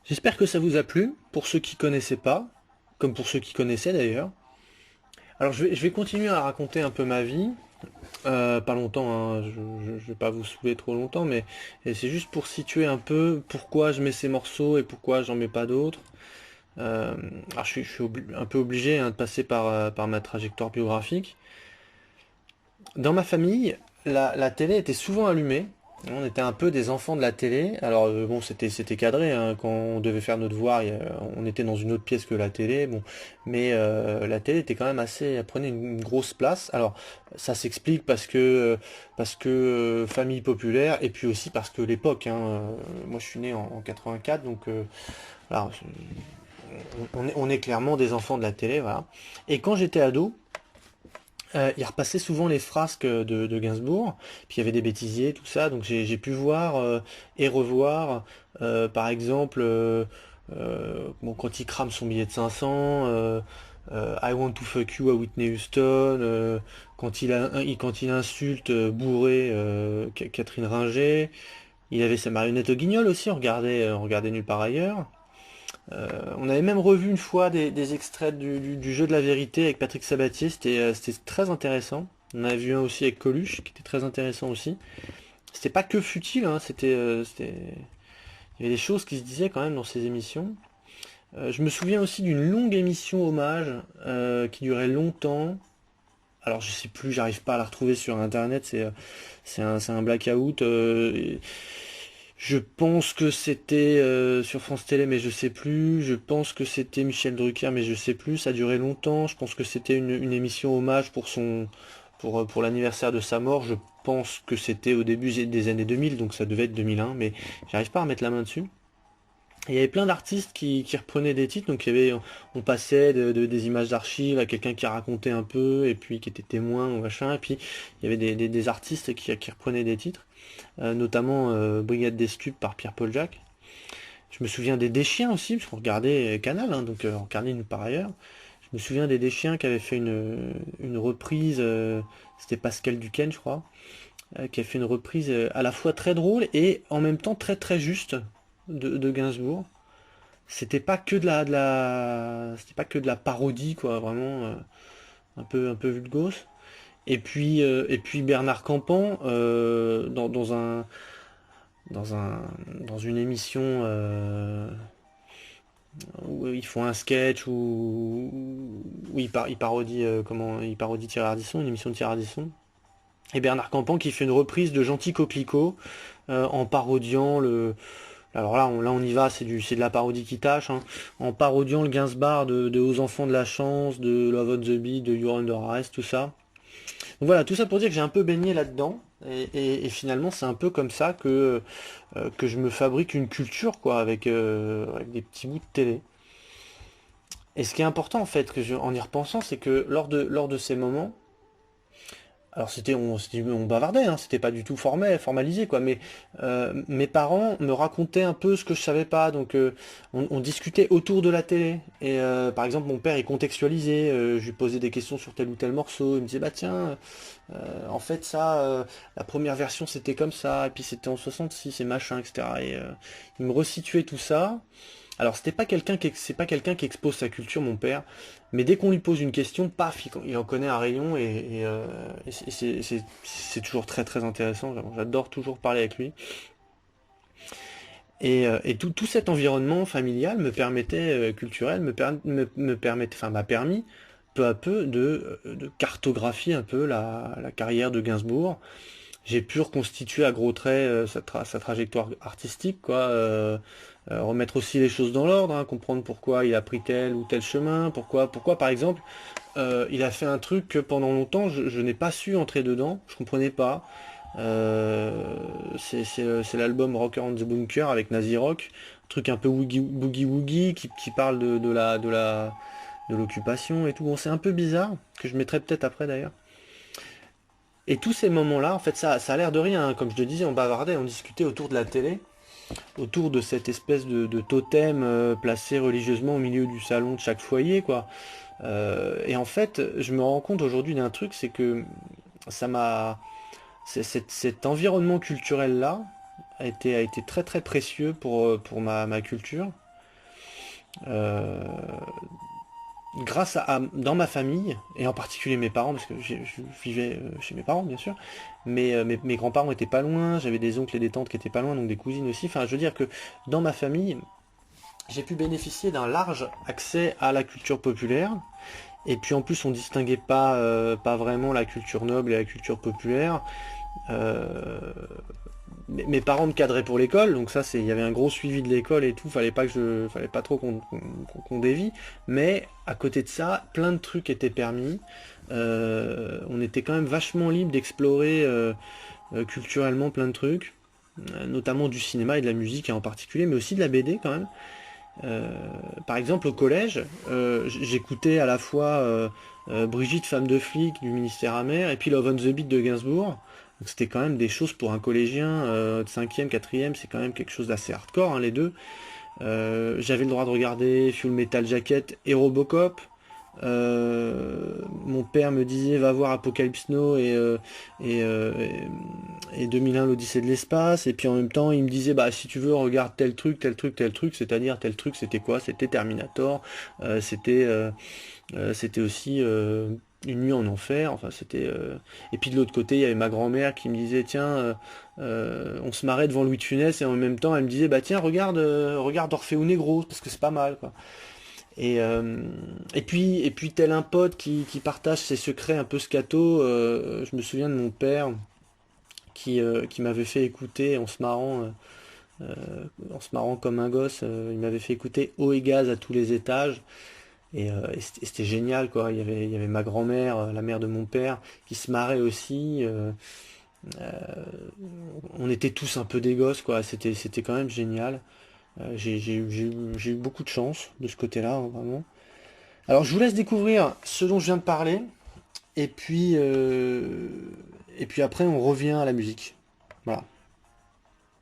J'espère que ça vous a plu, pour ceux qui connaissaient pas, comme pour ceux qui connaissaient d'ailleurs. Alors je vais continuer à raconter un peu ma vie, pas longtemps, hein, je vais pas vous saouler trop longtemps, mais et c'est juste pour situer un peu pourquoi je mets ces morceaux et pourquoi j'en mets pas d'autres. Euh, alors un peu obligé hein, de passer par ma trajectoire biographique. Dans ma famille, la télé était souvent allumée. On était un peu des enfants de la télé. Alors bon, c'était cadré hein, quand on devait faire nos devoirs. On était dans une autre pièce que la télé. Bon, mais la télé était quand même assez, elle prenait une grosse place. Alors ça s'explique parce que famille populaire et puis aussi parce que l'époque. Moi, je suis né en 84, donc voilà, on est clairement des enfants de la télé, voilà. Et quand j'étais ado, il repassait souvent les frasques de Gainsbourg, puis il y avait des bêtisiers, tout ça, donc j'ai pu voir et revoir, par exemple, bon, quand il crame son billet de 500, I Want to Fuck You à Whitney Houston, quand il insulte bourré Catherine Ringer, il avait sa marionnette au guignol aussi, on regardait nulle part ailleurs. On avait même revu une fois des extraits du jeu de la vérité avec Patrick Sabatier, c'était très intéressant. On en a vu un aussi avec Coluche, qui était très intéressant aussi. C'était pas que futile, hein, il y avait des choses qui se disaient quand même dans ces émissions. Je me souviens aussi d'une longue émission hommage qui durait longtemps. Alors je sais plus, j'arrive pas à la retrouver sur internet, c'est un blackout. Je pense que c'était sur France Télé, mais je sais plus. Je pense que c'était Michel Drucker, mais je sais plus. Ça a duré longtemps. Je pense que c'était une émission hommage pour l'anniversaire de sa mort. Je pense que c'était au début des années 2000, donc ça devait être 2001, mais j'arrive pas à mettre la main dessus. Et il y avait plein d'artistes qui reprenaient des titres, donc on passait des images d'archives à quelqu'un qui racontait un peu, et puis qui était témoin ou machin, et puis il y avait des artistes qui reprenaient des titres, notamment Brigade des Stupes par Pierre-Paul Jacques. Je me souviens des Deschiens aussi, parce qu'on regardait Canal, hein, donc on regardait nous par ailleurs. Je me souviens des Deschiens qui avaient fait une reprise, c'était Pascal Duquesne, je crois, qui a fait une reprise à la fois très drôle et en même temps très très juste de Gainsbourg. C'était pas que de la parodie, quoi, vraiment un peu vulgose. Et puis Bernard Campan dans un dans une émission où ils font un sketch où il parodie Thierry Ardisson, une émission de Thierry Ardisson. Et Bernard Campan qui fait une reprise de Gentil Coquelicot en parodiant le. Alors là on y va, c'est de la parodie qui tâche, hein, en parodiant le Gainsbourg de Aux Enfants de la Chance, de Love on the Beat, de You're Under Arrest, tout ça. Donc voilà, tout ça pour dire que j'ai un peu baigné là-dedans. Et finalement, c'est un peu comme ça que je me fabrique une culture, quoi, avec des petits bouts de télé. Et ce qui est important, en fait, en y repensant, c'est que lors de ces moments, alors on bavardait, hein, c'était pas du tout formalisé, quoi, mais mes parents me racontaient un peu ce que je savais pas, donc on discutait autour de la télé. Et par exemple, mon père, il contextualisait, je lui posais des questions sur tel ou tel morceau, il me disait, bah tiens, en fait, ça, la première version c'était comme ça, et puis c'était en 66 et machin, etc. Et il me resituait tout ça. Alors c'est pas quelqu'un qui expose sa culture, mon père, mais dès qu'on lui pose une question, paf, il en connaît un rayon et c'est toujours très très intéressant. J'adore toujours parler avec lui. Et tout cet environnement familial me permettait, culturel, me permettait, enfin m'a permis peu à peu de cartographier un peu la carrière de Gainsbourg. J'ai pu reconstituer à gros traits sa trajectoire artistique, quoi. Remettre aussi les choses dans l'ordre, hein, comprendre pourquoi il a pris tel ou tel chemin, pourquoi par exemple, il a fait un truc que pendant longtemps je n'ai pas su entrer dedans, je comprenais pas. C'est l'album Rocker on the Bunker avec Nazi Rock, un truc un peu boogie woogie qui parle de l'occupation et tout. Bon, c'est un peu bizarre, que je mettrai peut-être après d'ailleurs. Et tous ces moments-là, en fait, ça a l'air de rien, hein. Comme je te disais, on bavardait, on discutait autour de la télé, autour de cette espèce de totem placé religieusement au milieu du salon de chaque foyer, quoi. Et en fait, je me rends compte aujourd'hui d'un truc, c'est que ça m'a, cet environnement culturel-là a été très très précieux pour ma culture. Euh, Grâce dans ma famille, et en particulier mes parents, parce que je vivais chez mes parents bien sûr, mais mes grands-parents étaient pas loin, j'avais des oncles et des tantes qui étaient pas loin, donc des cousines aussi. Enfin, je veux dire que dans ma famille, j'ai pu bénéficier d'un large accès à la culture populaire. Et puis en plus, on distinguait pas vraiment la culture noble et la culture populaire. Euh, mes parents me cadraient pour l'école, donc ça, il y avait un gros suivi de l'école et tout. Fallait pas trop qu'on dévie. Mais à côté de ça, plein de trucs étaient permis. On était quand même vachement libre d'explorer culturellement plein de trucs, notamment du cinéma et de la musique en particulier, mais aussi de la BD quand même. Euh, Par exemple, au collège, j'écoutais à la fois Brigitte, femme de flic du ministère amer, et puis Love on the Beat de Gainsbourg. Donc c'était quand même des choses pour un collégien de 5e, 4e, c'est quand même quelque chose d'assez hardcore, hein, les deux. J'avais le droit de regarder Full Metal Jacket et Robocop. Mon père me disait va voir Apocalypse Now et, euh, et 2001 l'Odyssée de l'espace, et puis en même temps il me disait bah si tu veux regarde tel truc, tel truc, tel truc, c'est-à-dire tel truc c'était quoi? C'était Terminator, c'était aussi Une nuit en enfer, enfin c'était et puis de l'autre côté il y avait ma grand-mère qui me disait tiens on se marrait devant Louis de Funès, et en même temps elle me disait bah tiens regarde Orfeo Negro parce que c'est pas mal quoi. Et puis tel un pote qui partage ses secrets un peu scato, je me souviens de mon père qui m'avait fait écouter en se marrant comme un gosse, il m'avait fait écouter Eau et gaz à tous les étages. Et c'était génial quoi. Il y avait ma grand-mère, la mère de mon père, qui se marrait aussi. Euh, on était tous un peu des gosses quoi. C'était quand même génial. J'ai eu beaucoup de chance de ce côté-là, hein, vraiment. Alors je vous laisse découvrir ce dont je viens de parler, et puis, et puis après on revient à la musique. Voilà.